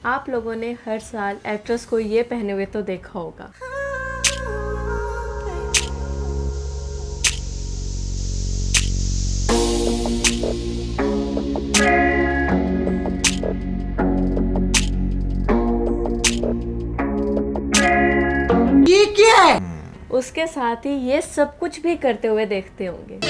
आप लोगों ने हर साल एक्ट्रेस को ये पहने हुए तो देखा होगा। ये क्या है? उसके साथ ही ये सब कुछ भी करते हुए देखते होंगे।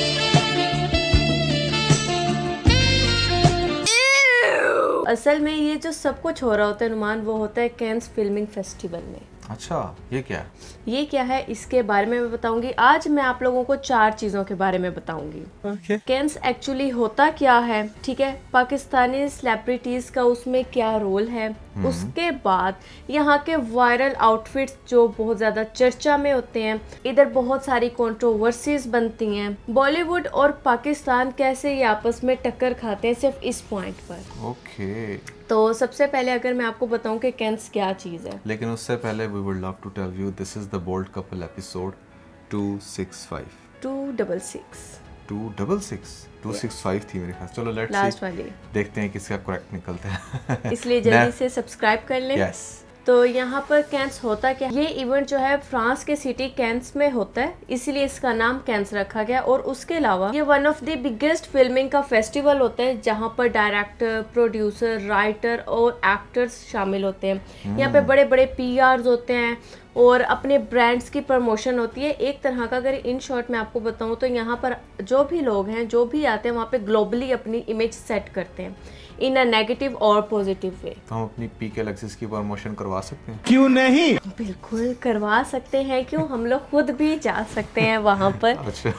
असल में ये जो सब कुछ हो रहा होता है नुमान, वो होता है कैंस फिल्मिंग फेस्टिवल में। अच्छा, ये क्या है? ये क्या है इसके बारे में मैं बताऊंगी। आज मैं आप लोगों को 4 चीजों के बारे में बताऊंगी। कैंस एक्चुअली होता क्या है, ठीक है, पाकिस्तानी सेलिब्रिटीज का उसमें क्या रोल है, उसके बाद यहाँ के वायरल आउटफिट्स जो बहुत ज्यादा चर्चा में होते हैं, इधर बहुत सारी कंट्रोवर्सीज बनती हैं, बॉलीवुड और पाकिस्तान कैसे ये आपस में टक्कर खाते हैं सिर्फ इस पॉइंट पर। ओके। तो सबसे पहले अगर मैं आपको बताऊं कि कैंस क्या चीज़ है, लेकिन उससे पहले we would love to tell you this is the bold couple episode 265 265 थी मेरे ख्याल। चलो लेट्स लास्ट वाली देखते हैं किसका करेक्ट निकलता है। इसलिए जल्दी से सब्सक्राइब कर लें। यस। तो यहाँ पर कैंस होता क्या, ये इवेंट जो है फ्रांस के सिटी कैंस में होता है, इसीलिए इसका नाम कैंस रखा गया। और उसके अलावा ये one of the biggest filming का फेस्टिवल होता है जहाँ पर डायरेक्टर, प्रोड्यूसर, राइटर और एक्टर्स शामिल होते हैं। यहाँ पे बड़े बड़े पीआरस होते हैं और अपने ब्रांड्स की प्रमोशन होती है एक तरह का। अगर इन शॉर्ट में आपको बताऊं तो यहाँ पर जो भी लोग हैं, जो भी आते हैं, वहाँ पे ग्लोबली अपनी इमेज सेट करते हैं इन अ नेगेटिव और पॉजिटिव वे। तो हम अपनी पीके एलेक्सिस की प्रमोशन करवा सकते हैं? क्यों नहीं? बिल्कुल करवा सकते हैं, क्यों, हम लोग खुद भी जा सकते हैं वहाँ पर। अच्छा।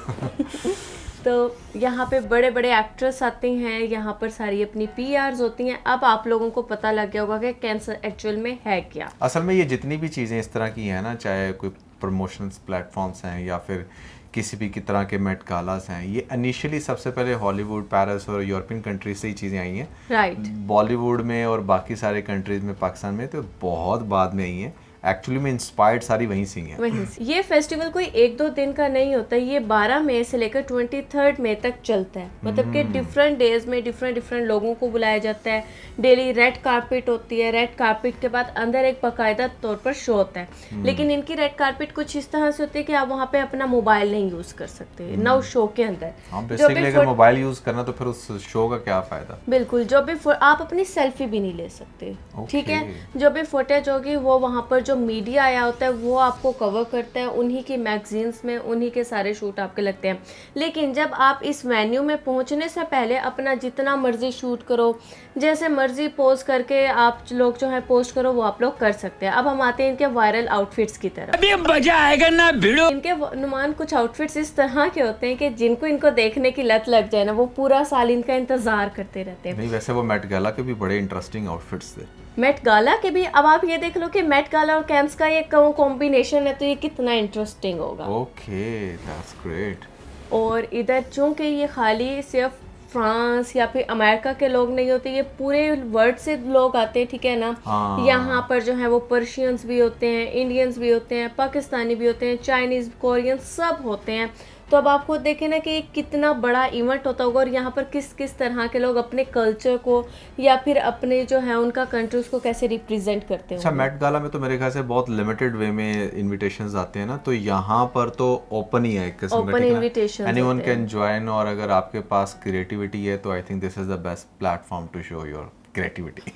तो यहाँ पे बड़े बड़े एक्ट्रेस आते हैं, यहाँ पर सारी अपनी पीआरस होती हैं। अब आप लोगों को पता लग गया होगा कि कैंसर एक्चुअल में है क्या। असल में ये जितनी भी चीज़ें इस तरह की हैं ना, चाहे कोई प्रमोशनल प्लेटफॉर्म्स हैं या फिर किसी भी की तरह के मेट गालास हैं, ये इनिशियली सबसे पहले हॉलीवुड, पेरिस और यूरोपियन कंट्रीज से ही चीज़ें आई हैं। राइट। बॉलीवुड में और बाकी सारे कंट्रीज में, पाकिस्तान में तो बहुत बाद में आई हैं। एक्चुअली में इंस्पायर्ड सारी वहीं से हैं। वहीं से। ये फेस्टिवल कोई 1-2 दिन का नहीं होता, ये 12 मई से लेकर 23 मई तक चलता है। मतलब कि डिफरेंट डेज में डिफरेंट लोगों को बुलाया जाता है। डेली रेड कारपेट होती है, रेड कारपेट के बाद अंदर एक बाकायदा तौर पर शो होता है। लेकिन इनकी रेड कारपेट कुछ इस तरह से होती है कि आप वहाँ पे अपना मोबाइल नहीं यूज कर सकते ना उस शो के अंदर। हाँ, बेसिकली अगर मोबाइल यूज करना तो फिर उस शो का क्या फायदा? बिल्कुल, जो भी आप अपनी सेल्फी भी नहीं ले सकते, ठीक है। जो भी फुटेज होगी वो वहाँ पर जो मीडिया आया होता है वो आपको कवर करता है, उन्हीं की मैगजीन्स में उन्हीं के सारे शूट आपके लगते हैं। लेकिन जब आप इस वेन्यू में पहुँचने से पहले अपना जितना मर्जी शूट करो, जैसे मर्जी पोस्ट करके आप लोग जो है पोस्ट करो, वो आप लोग कर सकते हैं। अब हम आते हैं इनके वायरल आउटफिट्स की तरफ। अभी मजा आएगा ना भिड़ो। इनके नुमान कुछ आउटफिट्स इस तरह के होते हैं कि जिनको इनको देखने की लत लग जाए ना, वो पूरा साल इनका इंतजार करते रहते हैं। नहीं, वैसे वो मेट गाला के भी बड़े इंटरेस्टिंग आउटफिट्स थे। मेट गाला के भी। अब आप ये देख लो कि मेट गाला और कैंस का ये कॉम्बिनेशन है, तो ये कितना इंटरेस्टिंग होगा। Okay, that's great. और इधर चूंकि ये खाली सिर्फ फ्रांस या फिर अमेरिका के लोग नहीं होते, ये पूरे वर्ल्ड से लोग आते हैं, ठीक है ना। हाँ। यहाँ पर जो है वो पर्शियंस भी होते हैं, इंडियंस भी होते हैं, पाकिस्तानी भी होते हैं, चाइनीज, कोरियन सब होते हैं। तो अब आप खुद देखें ना कि ये कितना बड़ा इवेंट होता होगा और यहाँ पर किस किस तरह के लोग अपने कल्चर को या फिर अपने जो है उनका कंट्रीज को कैसे रिप्रेजेंट करते हैं। अच्छा, मेट गाला में तो मेरे ख्याल से बहुत लिमिटेड वे में इनविटेशंस आते हैं ना, तो यहाँ पर तो ओपन ही है एक किस्म का, open invitation, anyone can join. और अगर आपके पास क्रिएटिविटी है तो I think this is the best platform to show your creativity.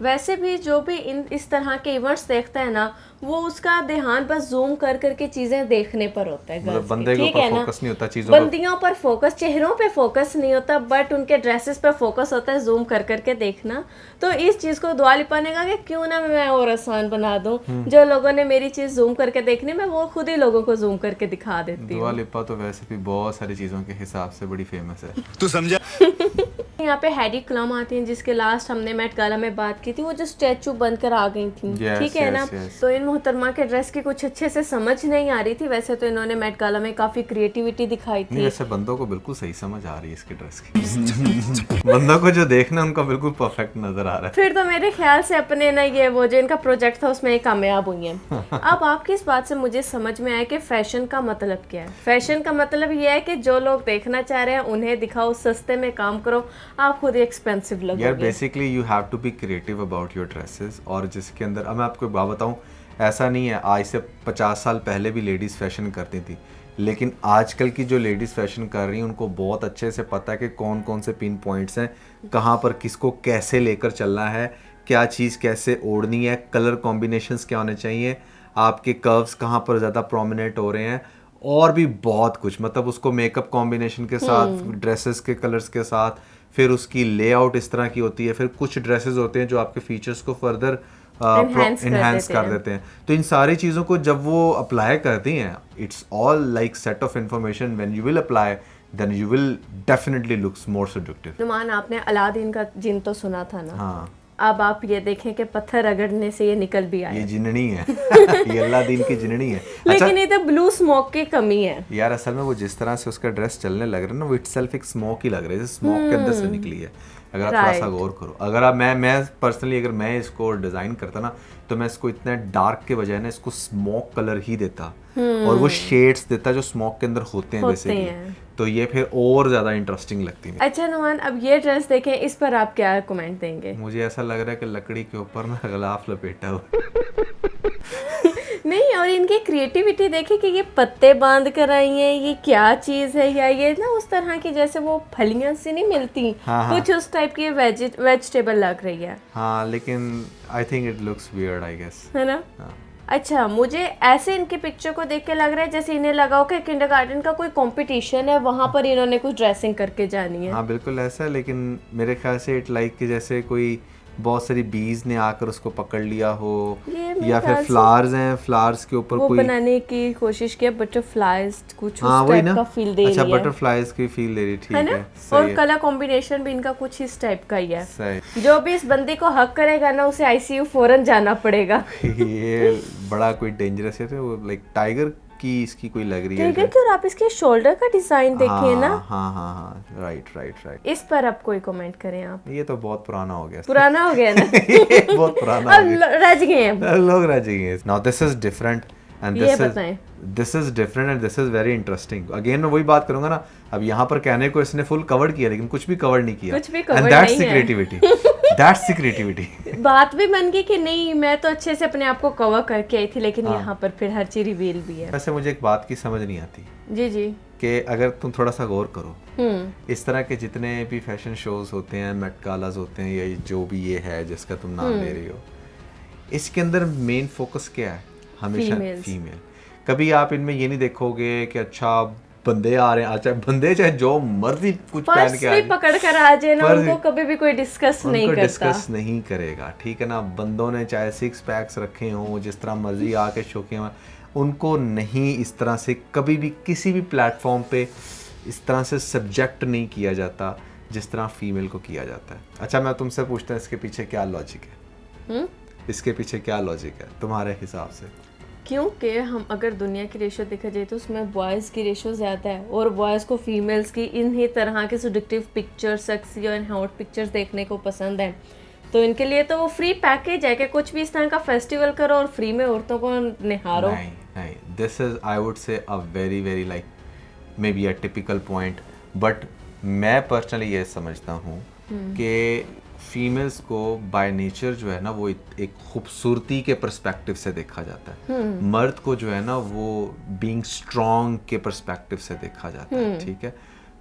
वैसे भी जो भी इस तरह के इवेंट्स देखता है ना, वो उसका ध्यान बस जूम कर करके चीजें देखने पर होता है। मतलब बंदे के ऊपर फोकस नहीं होता, चीजों बंदियों पर फोकस, चेहरों पे फोकस नहीं होता, बट उनके ड्रेसेस पर फोकस होता है, जूम कर करके देखना। तो इस चीज को दुआ लिपा ने कहा कि क्यों ना मैं और आसान बना दूं। जो लोगों ने मेरी चीज जूम करके देखनी, मैं वो खुद ही लोगों को जूम करके दिखा देती हूँ। दुआ लिपा तो वैसे भी बहुत सारी चीजों के हिसाब से बड़ी फेमस है। तू समझा? यहाँ पे हैडी क्लम आती हैं, जिसके लास्ट हमने मेट गाला में बात की थी, वो जो स्टैचू बनकर आ गई थी, ठीक है ना। तो इन मोहतरमा के ड्रेस की कुछ अच्छे से समझ नहीं आ रही थी। वैसे तो इन्होंने मेट गाला में काफी क्रिएटिविटी दिखाई थी। वैसे बंदों को बिल्कुल सही समझ आ रही है इसके ड्रेस की। बंदों को जो देखना उनका बिल्कुल परफेक्ट नजर आ रहा है। फिर तो मेरे ख्याल से अपने ना ये वो जो इनका प्रोजेक्ट था उसमें कामयाब हुई हैं। अब आपकी इस बात से मुझे समझ में आया कि फैशन का मतलब क्या है। फैशन का मतलब ये है कि जो लोग देखना चाह रहे हैं उन्हें दिखाओ, सस्ते में काम करो, आप खुद ही एक्सपेंसिव यार लगोगे। Basically you have to be creative about your dresses, और जिसके अंदर अब मैं आपको एक बात बताऊं, ऐसा नहीं है आज से 50 साल पहले भी लेडीज़ फैशन करती थी, लेकिन आजकल की जो लेडीज़ फैशन कर रही हैं उनको बहुत अच्छे से पता है कि कौन कौन से पिन पॉइंट्स हैं, कहाँ पर किसको कैसे लेकर चलना है, क्या चीज़ कैसे ओढ़नी है, कलर कॉम्बिनेशंस क्या होने चाहिए, आपके कर्व्स कहाँ पर ज़्यादा प्रोमिनेंट हो रहे हैं, और भी बहुत कुछ। मतलब उसको मेकअप कॉम्बिनेशन के साथ, ड्रेसेस के कलर्स के साथ, फिर उसकी लेआउट इस तरह की होती है, फिर कुछ ड्रेसेस होते हैं जो आपके फीचर्स को फर्दर Enhance कर देते हैं। तो इन सारी चीज़ों को जब वो अप्लाई करती हैं, it's all like set off information, when you will apply then you will definitely looks more seductive. Numan, आपने अलादीन का जिन तो सुना था ना? हाँ, अब आप ये देखें कि पत्थर रगड़ने से ये निकल भी आया। ये जिननी है ये अल्लादीन की जिननी है। लेकिन इधर ब्लू स्मोक की कमी है यार असल में वो जिस तरह से उसका ड्रेस चलने लग रहा है ना, वो इटसेल्फ एक स्मोक ही लग रहा है, जैसे स्मोक के अंदर से निकली है। अगर आप थोड़ा सा गौर करो, अगर आप मैं पर्सनली अगर मैं इसको डिज़ाइन करता ना, तो मैं इसको इतना डार्क के बजाय ना इसको स्मोक कलर ही देता, और वो शेड्स देता जो स्मोक के अंदर होते हैं बेसिकली, तो ये फिर और ज़्यादा इंटरेस्टिंग लगती है। अच्छा नुमान, अब ये ड्रेस देखें, इस पर आप क्या कमेंट देंगे? मुझे ऐसा लग रहा है कि लकड़ी के ऊपर ना गलाफ लपेटा हो। नहीं, और इनकी क्रिएटिविटी देखे कि ये पत्ते बांध कर आई हैं, ये क्या चीज़ है, या ये ना उस तरह की जैसे वो फलियां सी नहीं मिलती, कुछ उस टाइप की वेजिटेबल लग रही है। हाँ, लेकिन I think it looks weird, I guess, है ना? अच्छा, मुझे ऐसे इनकी पिक्चर को देख के लग रहा है जैसे इन्हें लगा हो कि किंडरगार्टन का कोई कंपटीशन है, वहां पर इन्होंने कुछ ड्रेसिंग करके जानी है। हाँ बिल्कुल ऐसा है, लेकिन मेरे ख्याल से इट लाइक कि जैसे कोई बहुत सारी बीज ने आकर उसको पकड़ लिया हो, या फिर फ्लावर्स हैं, फ्लावर्स के ऊपर वो कोई बनाने की कोशिश की, बटरफ्लाइज कुछ हाँ उस वही टाइप ना, का फील दे अच्छा रही है। बटरफ्लाइज की फील दे रही, ठीक है ना? है, और सही है, कलर कॉम्बिनेशन भी इनका कुछ इस टाइप का ही है। सही। जो भी इस बंदी को हक करेगा ना, उसे आईसीयू फौरन जाना पड़ेगा। ये बड़ा कोई डेंजरस है, वो लाइक टाइगर की इसकी कोई लग रही है। टाइगर की, और आप इसके शोल्डर का डिजाइन देखिए ना। हाँ हाँ हाँ, राइट। इस पर अब कोई कमेंट करें आप? ये तो बहुत पुराना हो गया, पुराना हो गया ना? ये बहुत पुराना हो अब गया, रज गए हैं। लोग रह जाएंगे। Now this is different and ये बताएं। This is different and this is very interesting. Again मैं वही बात करूंगा ना, अब यहाँ पर कहने को इसने फुल कवर किया, लेकिन कुछ भी कवर नहीं किया, कुछ भी cover एंड दैट्स नहीं द है। Creativity, that's the creativity. बात भी बन गई कि नहीं, मैं तो अच्छे से अपने आप को कवर करके आई थी, लेकिन यहाँ पर फिर हर चीज रिवील भी है। वैसे मुझे एक बात की समझ नहीं आती जी कि अगर तुम थोड़ा सा गौर करो, इस तरह के जितने भी फैशन शोज होते हैं, मेट गालास होते हैं, या जो भी ये है जिसका तुम नाम ले रही हो, इसके अंदर मेन फोकस क्या है? हमेशा फीमेल। कभी आप इनमें ये नहीं देखोगे कि अच्छा बंदे आ रहे हैं, अच्छा बंदे चाहे जो मर्जी कुछ पहन के आ भी पकड़ कर आ जाए ना, उनको कभी भी कोई डिस्कस नहीं करता, डिस्कस नहीं करेगा, ठीक है ना। बंदों ने चाहे 6 पैक्स रखे हों, जिस तरह मर्जी आके शौके में, उनको नहीं इस तरह से कभी भी किसी भी प्लेटफॉर्म पे इस तरह से सब्जेक्ट नहीं किया जाता जिस तरह फीमेल को किया जाता है। अच्छा मैं तुमसे पूछता हूँ, इसके पीछे क्या लॉजिक है? इसके पीछे क्या लॉजिक है तुम्हारे हिसाब से? क्योंकि हम अगर दुनिया की रेशो देखा जाए तो उसमें बॉयज़ की रेशो ज़्यादा है, और बॉयज़ को फीमेल्स की इन्हीं तरह के सेडक्टिव पिक्चर्स, सेक्सी और हॉट पिक्चर्स देखने को पसंद है। तो इनके लिए तो वो फ्री पैकेज है कि कुछ भी इस तरह का फेस्टिवल करो और फ्री में औरतों को निहारो। नहीं, this is I would say a very like may be a typical point, but मैं पर्सनली ये समझता हूँ कि फीमेल्स को बाय नेचर जो है ना वो एक खूबसूरती के पर्सपेक्टिव से देखा जाता है, मर्द को जो है ना वो बीइंग स्ट्रॉन्ग के पर्सपेक्टिव से देखा जाता है, ठीक है।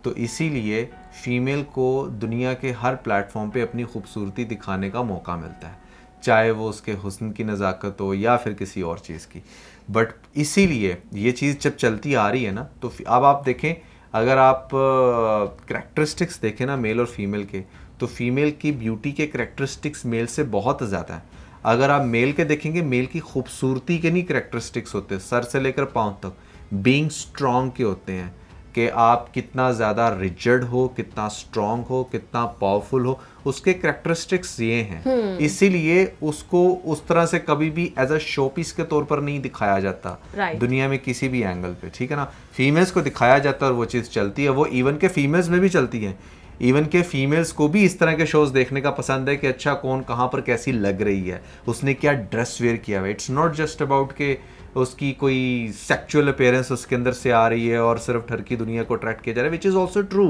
तो इसीलिए फीमेल को दुनिया के हर प्लेटफॉर्म पे अपनी खूबसूरती दिखाने का मौका मिलता है, चाहे वो उसके हुस्न की नज़ाकत हो या फिर किसी और चीज़ की। बट इसीलिए ये चीज़ जब चलती आ रही है ना, तो अब आप देखें, अगर आप करैक्टरिस्टिक्स देखें ना मेल और फीमेल के, तो फीमेल की ब्यूटी के करैक्टरिस्टिक्स मेल से बहुत ज़्यादा है। अगर आप मेल के देखेंगे, मेल की खूबसूरती के नहीं करैक्टरिस्टिक्स होते हैं, सर से लेकर पाँव तक बीइंग स्ट्रॉन्ग के होते हैं, कि आप कितना ज़्यादा रिजिड हो, कितना स्ट्रॉन्ग हो, कितना पावरफुल हो, उसके करैक्टरिस्टिक्स ये हैं। इसीलिए उसको उस तरह से कभी भी एज अ शो पीस के तौर पर नहीं दिखाया जाता दुनिया में किसी भी एंगल पे, ठीक है ना। फीमेल्स को दिखाया जाता है और वो चीज़ चलती है, वो इवन के फीमेल्स में भी चलती है। इवन के फीमेल्स को भी इस तरह के शोज देखने का पसंद है कि अच्छा कौन कहाँ पर कैसी लग रही है, उसने क्या ड्रेस वेयर किया हुआ है। इट्स नॉट जस्ट अबाउट के उसकी कोई सेक्सुअल अपीयरेंस उसके अंदर से आ रही है और सिर्फ ठरकी दुनिया को अट्रैक्ट किया जा रहा है, which is also true,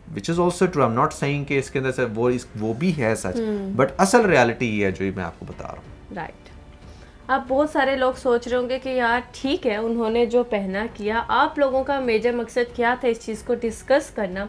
which is also true. I am not saying कि इसके अंदर से वो भी है सच, बट असल रियलिटी ये है जो मैं आपको बता रहा हूँ। राइट। अब बहुत सारे लोग सोच रहे होंगे कि यार ठीक है, उन्होंने जो पहना किया, आप लोगों का मेजर मकसद क्या था इस चीज़ को डिस्कस करना।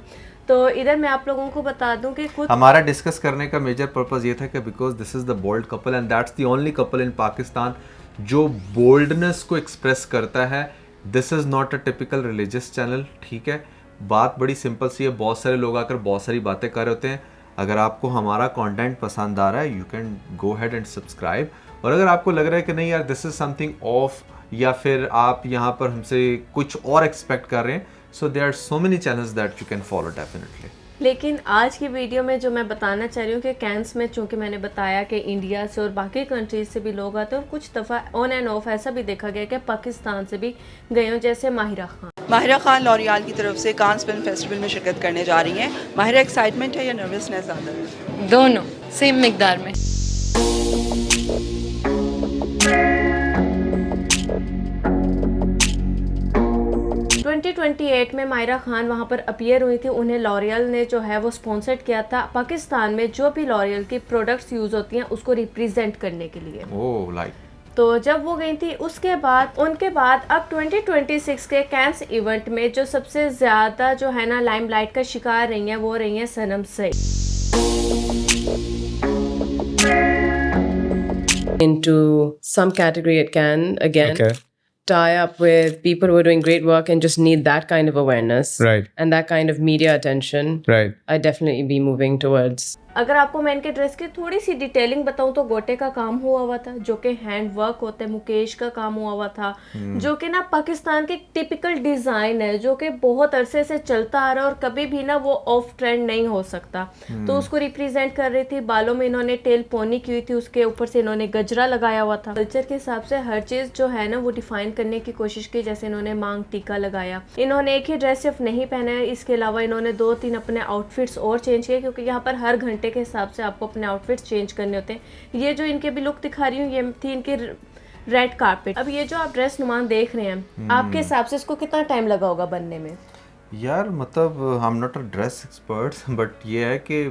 तो इधर मैं आप लोगों को बता दूं कि खुद हमारा डिस्कस करने का मेजर पर्पस ये था कि because this is the bold couple and that's the only couple in Pakistan जो बोल्डनेस को एक्सप्रेस करता है। This is not a typical religious channel, ठीक है। बात बड़ी सिंपल सी है, बहुत सारे लोग आकर बहुत सारी बातें कर रहे होते हैं। अगर आपको हमारा कंटेंट पसंद आ रहा है, you can go head and subscribe. और अगर आपको लग रहा है कि नहीं यार दिस इज़ समथिंग ऑफ, या फिर आप यहाँ पर हमसे कुछ और एक्सपेक्ट कर रहे हैं, so there are so many channels that you can follow definitely. लेकिन आज की वीडियो में जो मैं बताना चाह रही हूँ कि कैंस में, चूँकि मैंने बताया कि इंडिया से और बाकी कंट्रीज से भी लोग आते हैं, और कुछ दफ़ा ऑन एंड ऑफ ऐसा भी देखा गया कि पाकिस्तान से भी गए हों, जैसे माहिरा खान। माहिरा खान लॉरियाल की तरफ से कांस फिल्म फेस्टिवल में शिरकत करने जा रही हैं। माहिरा एक्साइटमेंट है या नर्वसनेस ज़्यादा है? दोनों सेम मिकदार में। 2028 में माहिरा खान वहाँ पर अपीयर हुई थी। उन्हें लॉरियल ने जो है वो स्पॉन्सर्ड किया था पाकिस्तान में जो भी लॉरियल की प्रोडक्ट्स यूज़ होती हैं उसको रिप्रेजेंट करने के लिए। Oh like. तो जब वो गई थी उसके बाद उनके बाद अब 2026 के कैंस इवेंट में जो सबसे ज़्यादा जो है ना लाइमलाइट का शिकार रही हैं वो रही हैं सनम Saeed. Into some category at Cannes again. Okay. Tie up with people who are doing great work and just need that kind of awareness. Right. And that kind of media attention. Right. I'd definitely be moving towards. अगर आपको मैं इनके dress की थोड़ी सी detailing बताऊं तो गोटे का काम हुआ था जो कि हैंड वर्क होता है, मुकेश का काम हुआ था जो कि ना पाकिस्तान के टिपिकल डिज़ाइन है जो कि बहुत अरसे से चलता आ रहा है और कभी भी ना वो ऑफ ट्रेंड नहीं हो सकता। तो उसको रिप्रेजेंट कर रही थी। बालों में इन्होंने टेल पोनी की हुई थी, उसके ऊपर से इन्होंने गजरा लगाया हुआ था। कल्चर के हिसाब से हर चीज़ जो है ना वो डिफाइन करने की कोशिश की। जैसे इन्होंने मांग टीका लगाया। इन्होंने एक ही ड्रेस सिर्फ नहीं पहना है, इसके अलावा इन्होंने 2-3 अपने आउटफिट्स और चेंज किए क्योंकि यहाँ पर हर घंटे के हिसाब से आपको अपने आउटफिट्स चेंज करने होते हैं। ये जो इनके भी लुक दिखा रही हूँ ये थी इनकी रेड कारपेट। अब ये जो आप ड्रेस नुमान देख रहे हैं आपके हिसाब से इसको कितना टाइम लगा होगा बनने में? यार मतलब I am not a dress expert but ये है कि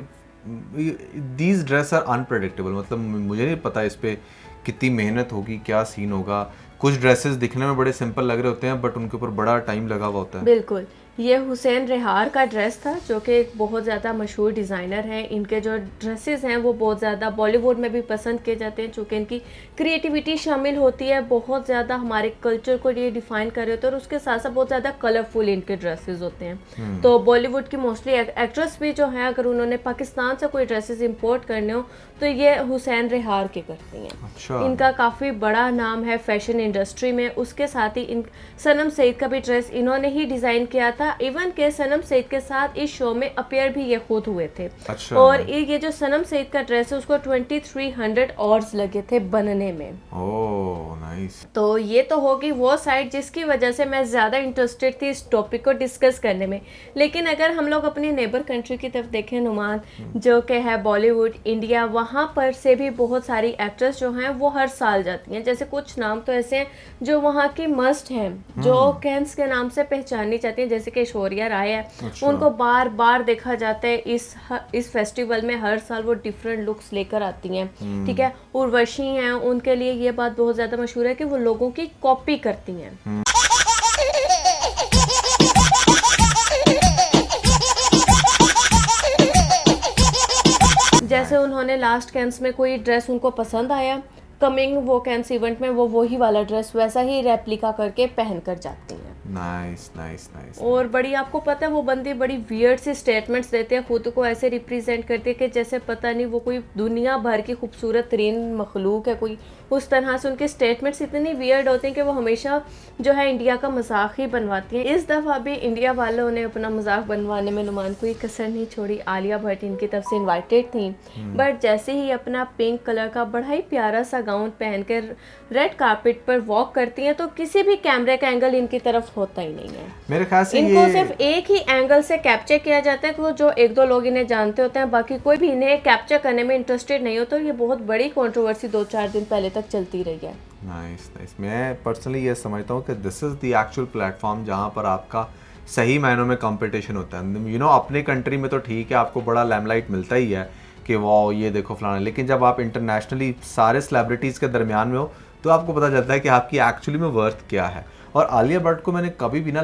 दीज ड्रेस आर अनप्रेडिक्टेबल। मतलब मुझे नहीं पता इस पे कितनी मेहनत होगी, क्या सीन होगा। कुछ ड्रेसेस दिखने में बड़े सिंपल लग रहे होते हैं बट उनके ऊपर बड़ा टाइम लगा हुआ होता है। बिल्कुल। ये हुसैन रेहार का ड्रेस था जो कि एक बहुत ज़्यादा मशहूर डिज़ाइनर हैं। इनके जो ड्रेसेस हैं वो बहुत ज़्यादा बॉलीवुड में भी पसंद किए जाते हैं चूँकि इनकी क्रिएटिविटी शामिल होती है, बहुत ज़्यादा हमारे कल्चर को ये डिफ़ाइन कर रहे होते हैं और उसके साथ साथ बहुत ज़्यादा कलरफुल इनके ड्रेसेस होते हैं। तो बॉलीवुड की मोस्टली एक्ट्रेस भी जो हैं अगर उन्होंने पाकिस्तान से कोई ड्रेसेस इम्पोर्ट करने हो तो ये हुसैन रेहार के करती हैं। अच्छा। इनका काफ़ी बड़ा नाम है फैशन इंडस्ट्री में। उसके साथ ही सनम सईद का भी ड्रेस इन्होंने ही डिज़ाइन किया था। इवन के सनम सईद के साथ इस शो में अपीयर भी ये खुद हुए थे। अच्छा। और ये जो सनम सईद का ड्रेस है उसको 2300 आवर्स लगे थे बनने में। Oh nice. तो ये तो होगी वो साइड जिसकी वजह से मैं ज़्यादा इंटरेस्टेड थी इस टॉपिक को डिस्कस करने में। लेकिन अगर हम लोग अपनी नेबर कंट्री की तरफ देखें नुमान, जो कि है बॉलीवुड इंडिया, वहाँ पर से भी बहुत सारी एक्ट्रेस जो हैं वो हर साल जाती हैं। जैसे कुछ नाम तो ऐसे हैं जो वहाँ की मस्ट हैं जो कैंस के नाम से पहचानी जाती हैं, जैसे कि ऐश्वर्या राय है। अच्छा। उनको बार बार देखा जाता है इस फेस्टिवल में। हर साल वो डिफरेंट लुक्स लेकर आती हैं, ठीक है। उर्वशी हैं, उनके लिए ये बात बहुत ज़्यादा मशहूर है कि वो लोगों की कॉपी करती हैं। जैसे उन्होंने लास्ट कैंस में कोई ड्रेस उनको पसंद आया, कमिंग वो कैंस इवेंट में वो वही वाला ड्रेस वैसा ही रेप्लिका करके पहन कर जाती हैं। Nice nice nice. और बड़ी आपको पता है वो बंदी बड़ी वियर्ड सी स्टेटमेंट्स देते हैं, खुद को ऐसे रिप्रेजेंट करते हैं कि जैसे पता नहीं वो कोई दुनिया भर की खूबसूरत तरीन मखलूक है कोई। उस तरह से उनके स्टेटमेंट्स इतनी वियर्ड होते हैं कि वो हमेशा जो है इंडिया का मजाक ही बनवाती हैं। इस दफ़ा भी इंडिया वालों ने अपना मजाक बनवाने में नुमान कोई कसर नहीं छोड़ी। आलिया भट्ट इनकी तरफ से इन्वाइटेड थी बट जैसे ही अपना पिंक कलर का बड़ा ही प्यारा सा गाउन पहन कर रेड कारपेट पर वॉक करती हैं तो किसी भी कैमरे का एंगल इनकी तरफ होता ही नहीं है। मेरे ख्याल से इनको ये सिर्फ एक ही एंगल से कैप्चर किया जाता है कि वो जो 1-2 लोग इन्हें जानते होते हैं, बाकी कोई भी इन्हें कैप्चर करने में इंटरेस्टेड नहीं होता। ये बहुत बड़ी कंट्रोवर्सी 2-4 दिन पहले तक चलती रही है। Nice nice. मैं पर्सनली ये समझता हूँ कि this is the actual platform जहाँ पर आपका सही मायनों में कंपटीशन होता है। यू नो अपने कंट्री में तो ठीक है, आपको बड़ा लैमलाइट मिलता ही है कि वाह ये देखो फलाना, लेकिन जब आप इंटरनेशनली सारे सेलिब्रिटीज़ के दरमियान में हो तो आपको पता चलता है कि आपकी एक्चुअली में वर्थ क्या है। और आलिया भट्ट को मैंने कभी भी ना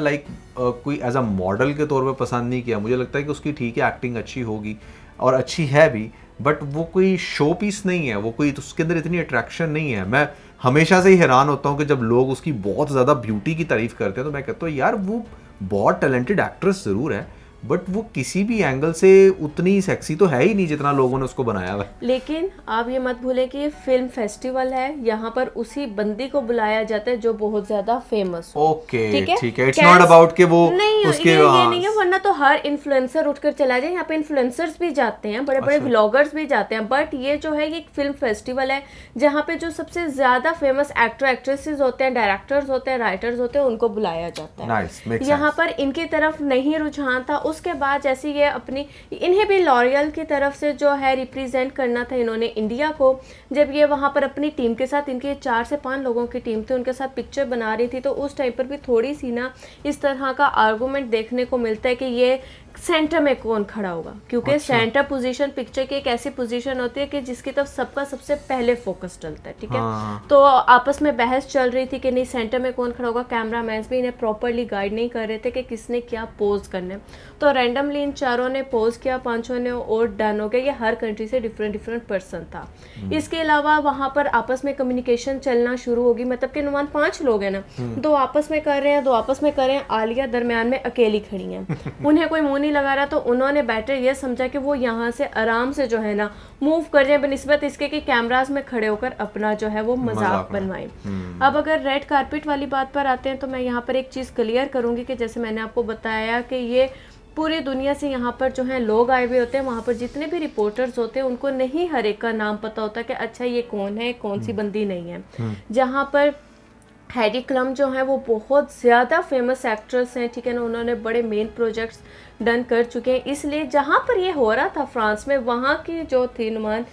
कोई एज अ मॉडल के तौर पे पसंद नहीं किया। मुझे लगता है कि उसकी ठीक है एक्टिंग अच्छी होगी और अच्छी है भी, बट वो कोई शो पीस नहीं है, वो कोई उसके अंदर इतनी अट्रैक्शन नहीं है। मैं हमेशा से ही हैरान होता हूँ कि जब लोग उसकी बहुत ज़्यादा ब्यूटी की तारीफ़ करते हैं तो मैं कहता हूँ यार वो बहुत टैलेंटेड एक्ट्रेस ज़रूर है, बट वो किसी भी एंगल से उतनी सेक्सी तो है ही नहीं जितना लोगों ने उसको बनाया हुआ है। लेकिन आप ये मत भूलें कि ये फिल्म फेस्टिवल है, यहाँ पर उसी बंदी को बुलाया जाता है जो बहुत ज्यादा फेमस हो। ओके ठीक है, इट्स नॉट अबाउट कि वो नहीं, उसके ये नहीं है, वरना तो हर इन्फ्लुएंसर उठकर चला जाए। यहाँ पे इन्फ्लुएंसर्स भी जाते हैं, बड़े बड़े व्लॉगर्स भी जाते हैं, बट ये जो है ये एक फिल्म फेस्टिवल है जहाँ पे जो सबसे ज्यादा फेमस एक्टर एक्ट्रेसेस होते हैं, डायरेक्टर्स होते हैं, राइटर्स होते हैं, उनको बुलाया जाता है। नाइस, मेक यहाँ पर इनकी तरफ नहीं रुझान था। उसके बाद जैसे ये अपनी, इन्हें भी लॉरियल की तरफ से जो है रिप्रेजेंट करना था इन्होंने इंडिया को। जब ये वहाँ पर अपनी टीम के साथ, इनके 4 से 5 लोगों की टीम थी, उनके साथ पिक्चर बना रही थी, तो उस टाइम पर भी थोड़ी सी ना इस तरह का आर्गूमेंट देखने को मिलता है कि ये सेंटर में कौन खड़ा होगा, क्योंकि सेंटर पोजीशन पिक्चर की एक ऐसी पोजीशन होती है कि जिसकी तरफ सबका सबसे पहले फोकस चलता है, ठीक है। तो आपस में बहस चल रही थी कि नहीं सेंटर में कौन खड़ा होगा। कैमरामैन भी इन्हें प्रॉपरली गाइड नहीं कर रहे थे कि किसने क्या पोज करने, तो रैंडमली इन चारों ने पोज किया, 5 ने और डन हो गया। ये हर कंट्री से डिफरेंट पर्सन था। इसके अलावा वहाँ पर आपस में कम्युनिकेशन चलना शुरू होगी, मतलब कि नुमान 5 लोग हैं ना, 2 आपस में कर रहे हैं, 2 आपस में कर रहे हैं, आलिया दरमियान में अकेली खड़ी हैं। उन्हें कोई मुंह नहीं लगा रहा, तो उन्होंने बेटर ये समझा कि वो यहाँ से आराम से जो है ना मूव कर जाए, बनिस्बत इसके कि कैमरास में खड़े होकर अपना जो है वो मजाक बनवाएं। अब अगर रेड कारपेट वाली बात पर आते हैं तो मैं यहाँ पर एक चीज़ क्लियर करूँगी कि जैसे मैंने आपको बताया कि ये पूरी दुनिया से यहाँ पर जो है लोग आए हुए होते हैं। वहाँ पर जितने भी रिपोर्टर्स होते हैं उनको नहीं हर एक का नाम पता होता कि अच्छा ये कौन है, कौन सी बंदी नहीं है। जहाँ पर हैडी क्लम जो है वो बहुत ज़्यादा फेमस एक्ट्रेस हैं, ठीक है ना, उन्होंने बड़े मेन प्रोजेक्ट्स डन कर चुके हैं। इसलिए जहाँ पर ये हो रहा था फ्रांस में, वहाँ की जो थी नुमान,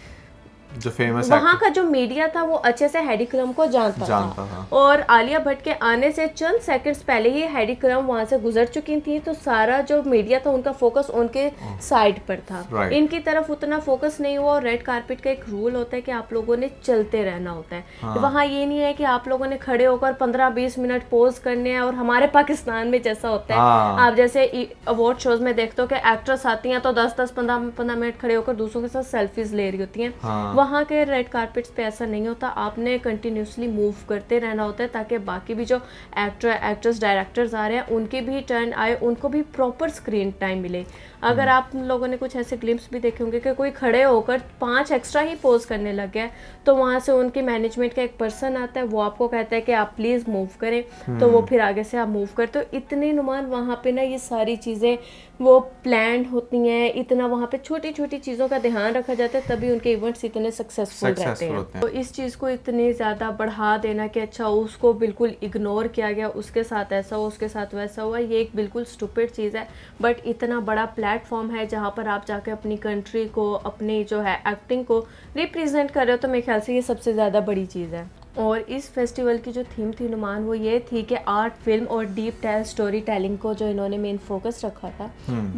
जो फेमस वहाँ का जो मीडिया था वो अच्छे से हैडी क्लम को जानता था। और आलिया भट्ट के आने से चंद सेकंड्स पहले ही हैडी क्लम वहाँ से गुजर चुकी थी, तो सारा जो मीडिया था उनका फोकस उनके साइड पर था, इनकी तरफ उतना फोकस नहीं हुआ। और रेड कारपेट का एक रूल होता है कि आप लोगों ने चलते रहना होता है। वहाँ ये नहीं है कि आप लोगों ने खड़े होकर 15-20 मिनट पोज करने हैं। और हमारे पाकिस्तान में जैसा होता है, आप जैसे अवार्ड शोज में देखते हो कि एक्ट्रेस आती हैं तो 10-15 मिनट खड़े होकर दूसरों के साथ सेल्फीज ले रही होती हैं। वहाँ के रेड कारपेट्स पे ऐसा नहीं होता, आपने कंटिन्यूसली मूव करते रहना होता है ताकि बाकी भी जो एक्टर एक्ट्रेस डायरेक्टर्स आ रहे हैं उनकी भी टर्न आए, उनको भी प्रॉपर स्क्रीन टाइम मिले। अगर आप लोगों ने कुछ ऐसे ग्लिम्स भी देखे होंगे कि कोई खड़े होकर 5 एक्स्ट्रा ही पोज करने लग गया, तो वहाँ से उनकी मैनेजमेंट का एक पर्सन आता है, वो आपको कहता है कि आप प्लीज़ मूव करें, तो वो फिर आगे से आप मूव करते हो। इतने नुमान वहाँ पे ना ये सारी चीज़ें वो प्लान होती हैं, इतना वहाँ पे छोटी छोटी चीज़ों का ध्यान रखा जाता है, तभी उनके इवेंट्स इतने सक्सेसफुल रहते हैं। तो इस चीज़ को इतनी ज़्यादा बढ़ा देना कि अच्छा उसको बिल्कुल इग्नोर किया गया, उसके साथ ऐसा हुआ, उसके साथ वैसा हुआ, ये एक बिल्कुल स्टूपिड चीज़ है। बट इतना बड़ा प्लेटफॉर्म है जहाँ पर आप जाके अपनी कंट्री को, अपनी जो है एक्टिंग को रिप्रेजेंट कर रहे हो, तो मेरे ख्याल से ये सबसे ज़्यादा बड़ी चीज़ है। और इस फेस्टिवल की जो थीम थी नुमान, वो ये थी कि आर्ट, फिल्म और डीप स्टोरी टेलिंग को जो इन्होंने मेन फोकस रखा था,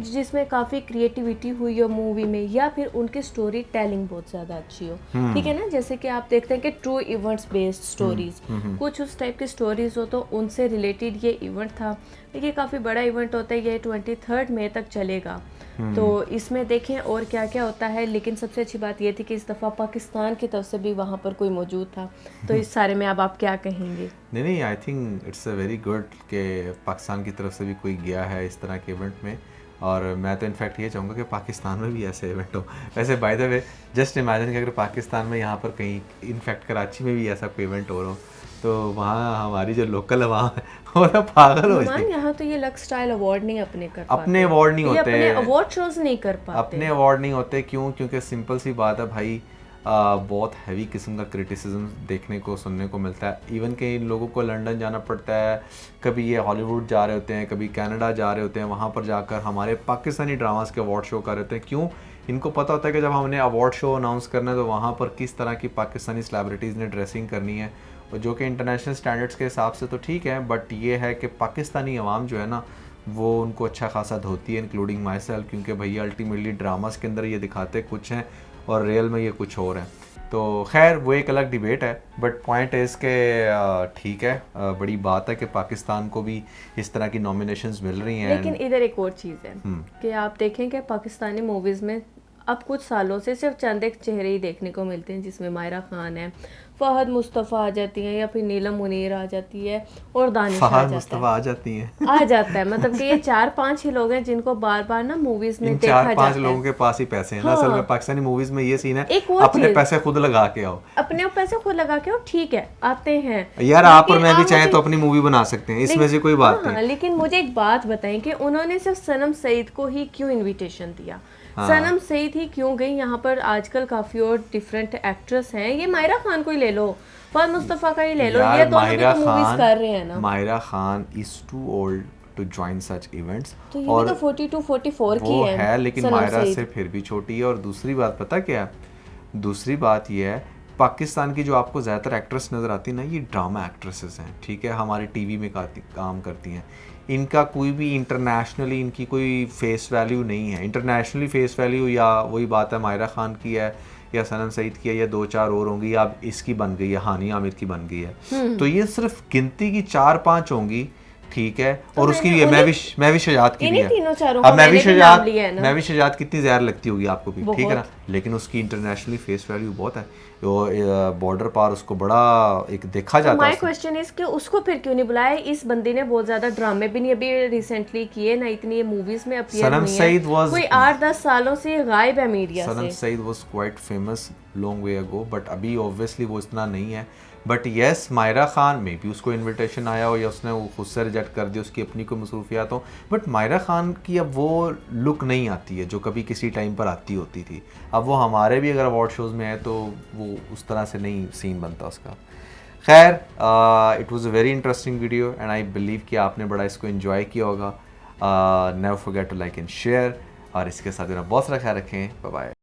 जिसमें काफ़ी क्रिएटिविटी हुई हो मूवी में, या फिर उनकी स्टोरी टेलिंग बहुत ज़्यादा अच्छी हो, ठीक है ना। जैसे कि आप देखते हैं कि ट्रू इवेंट्स बेस्ड स्टोरीज, कुछ उस टाइप की स्टोरीज हो, तो उनसे रिलेटेड ये इवेंट था। ये काफ़ी बड़ा इवेंट होता है, ये 23 मई तक चलेगा, तो इसमें देखें और क्या क्या होता है। लेकिन सबसे अच्छी बात ये थी कि इस दफ़ा पाकिस्तान की तरफ से भी वहाँ पर कोई मौजूद था, तो इस सारे में अब आप क्या कहेंगे? नहीं, I think it's a very good कि पाकिस्तान की तरफ से भी कोई गया है इस तरह के इवेंट में। और मैं तो इनफैक्ट ये चाहूँगा कि पाकिस्तान में भी ऐसे इवेंट हो। वैसे by the way just imagine कि अगर पाकिस्तान में यहाँ पर कहीं, इनफैक्ट कराची में भी ऐसा कोई इवेंट हो रहा हो, तो वहाँ हमारी जो लोकल है वहाँ वो तो पागल हो जाए। यहाँ तो ये लक्स स्टाइल अवार्ड नहीं अपने कर पाते, अपने अवार्ड नहीं होते, अपने अवार्ड शोज नहीं कर पाते, अपने अवार्ड नहीं होते। क्यों? क्योंकि सिंपल सी बात है भाई, बहुत हैवी किस्म का क्रिटिसिज्म देखने को, सुनने को मिलता है। इवन कि इन लोगों को लंदन जाना पड़ता है, कभी ये हॉलीवुड जा रहे होते हैं, कभी कनाडा जा रहे होते हैं, वहाँ पर जाकर हमारे पाकिस्तानी ड्रामास के अवार्ड शो कर रहे होते हैं। क्यों? इनको पता होता है कि जब हमने अवार्ड शो अनाउंस करना है तो वहाँ पर किस तरह की पाकिस्तानी सेलिब्रिटीज़ ने ड्रेसिंग करनी है, और जो कि इंटरनेशनल स्टैंडर्ड्स के हिसाब से तो ठीक है, बट ये है कि पाकिस्तानी अवाम जो है ना, वो उनको अच्छा खासा धोती है, इंक्लूडिंग माई सेल्फ, क्योंकि भैया अल्टीमेटली ड्रामास के अंदर ये दिखाते कुछ हैं और रियल में ये कुछ और हैं। तो खैर वो एक अलग डिबेट है, बट पॉइंट है इसके ठीक है, बड़ी बात है कि पाकिस्तान को भी इस तरह की नॉमिनेशंस मिल रही हैं। लेकिन इधर एक और चीज़ है कि आप देखें कि पाकिस्तानी मूवीज़ में अब कुछ सालों से सिर्फ चंद एक चेहरे ही देखने को मिलते हैं, जिसमें मायरा खान है, फहद मुस्तफ़ा आ जाती हैं, या फिर नीलम मुनीर आ जाती है और दानिश आ फहद जाता मुस्तफ़ा है, आ जाती हैं आ जाता है। मतलब कि ये 4-5 ही लोग हैं जिनको बार बार ना मूवीज में इन देखा 4-5 जाता लोगों है। के पास ही पैसे हैं ना। असल में पाकिस्तानी मूवीज में ये सीन है, एक और अपने चीज़- पैसे खुद लगा के आओ। अपने पैसे खुद लगा के और ठीक है आते हैं यार आप और लेकिन मैं भी आप चाहें मुझे- तो अपनी मूवी बना सकते हैं, इसमें से कोई बात हाँ, नहीं। लेकिन मुझे एक बात बताएं कि उन्होंने सिर्फ सनम सईद को ही क्यों इनविटेशन दिया? सनम सईद ही क्यों गई? यहाँ पर आजकल काफी और डिफरेंट एक्ट्रेस हैं, ये मायरा खान को ही ले लो, फहद मुस्तफ़ा का ही ले लो, ये यार दोनों भी तो मूवीज कर रहे हैं ना। Maira Khan is too old to join such events, तो ये और भी तो 42-44 की वो है, है, लेकिन सनम मायरा सईद। से फिर भी छोटी है। और दूसरी बात पता क्या है? दूसरी बात ये है, पाकिस्तान की जो आपको ज़्यादातर एक्ट्रेस नज़र आती है ना, ये ड्रामा एक्ट्रेसेस हैं, ठीक है, हमारे टीवी में काम करती हैं। इनका कोई भी इंटरनेशनली इनकी कोई फेस वैल्यू नहीं है। इंटरनेशनली फेस वैल्यू या वही बात है मायरा खान की है या सनम सईद की है या 2-4 और होंगी, या इसकी बन गई है, हानिया आमिर की बन गई है। तो ये सिर्फ गिनती की 4-5 होंगी, ठीक है। और उसकी भी है, मैं भी शजाद की भी इन्हीं है। तीनों चारों अब का मैंने भी नाम लिया है ना। मैं भी शजाद कितनी ज़्यादा लगती होगी आपको भी, ठीक है ना, बहुत। लेकिन उसकी इंटरनेशनली फेस वैल्यू बहुत है। बॉर्डर पार उसको बड़ा एक देखा जाता माय है। क्वेश्चन इज कि उसको फिर क्यों नहीं बुलाया? इस बंदी ने बहुत ज्यादा ड्रामे भी नहीं अभी रिसेंटली किए ना, इतनी ये मूवीज में अपीयर सनम हुई सईद है, was- कोई 8-10 सालों से गायब है मीडिया सनम से। Saeed was quite famous long way ago, but अभी ऑब्वियसली वो इतना नहीं है। बट येस, मायरा खान में भी उसको इनविटेशन आया हो या उसने वो खुद से रिजेक्ट कर दिया, उसकी अपनी कोई मसरूफियात हो, बट मायरा खान की अब वो लुक नहीं आती है जो कभी किसी टाइम पर आती होती थी। अब वो हमारे भी अगर अवार्ड शोज़ में है तो वो उस तरह से नहीं सीन बनता उसका। खैर, it was a very interesting video and I believe कि आपने बड़ा इसको एंजॉय किया होगा। Never forget to like and share, और इसके साथ बहुत सारा ख्याल रखें। Bye bye.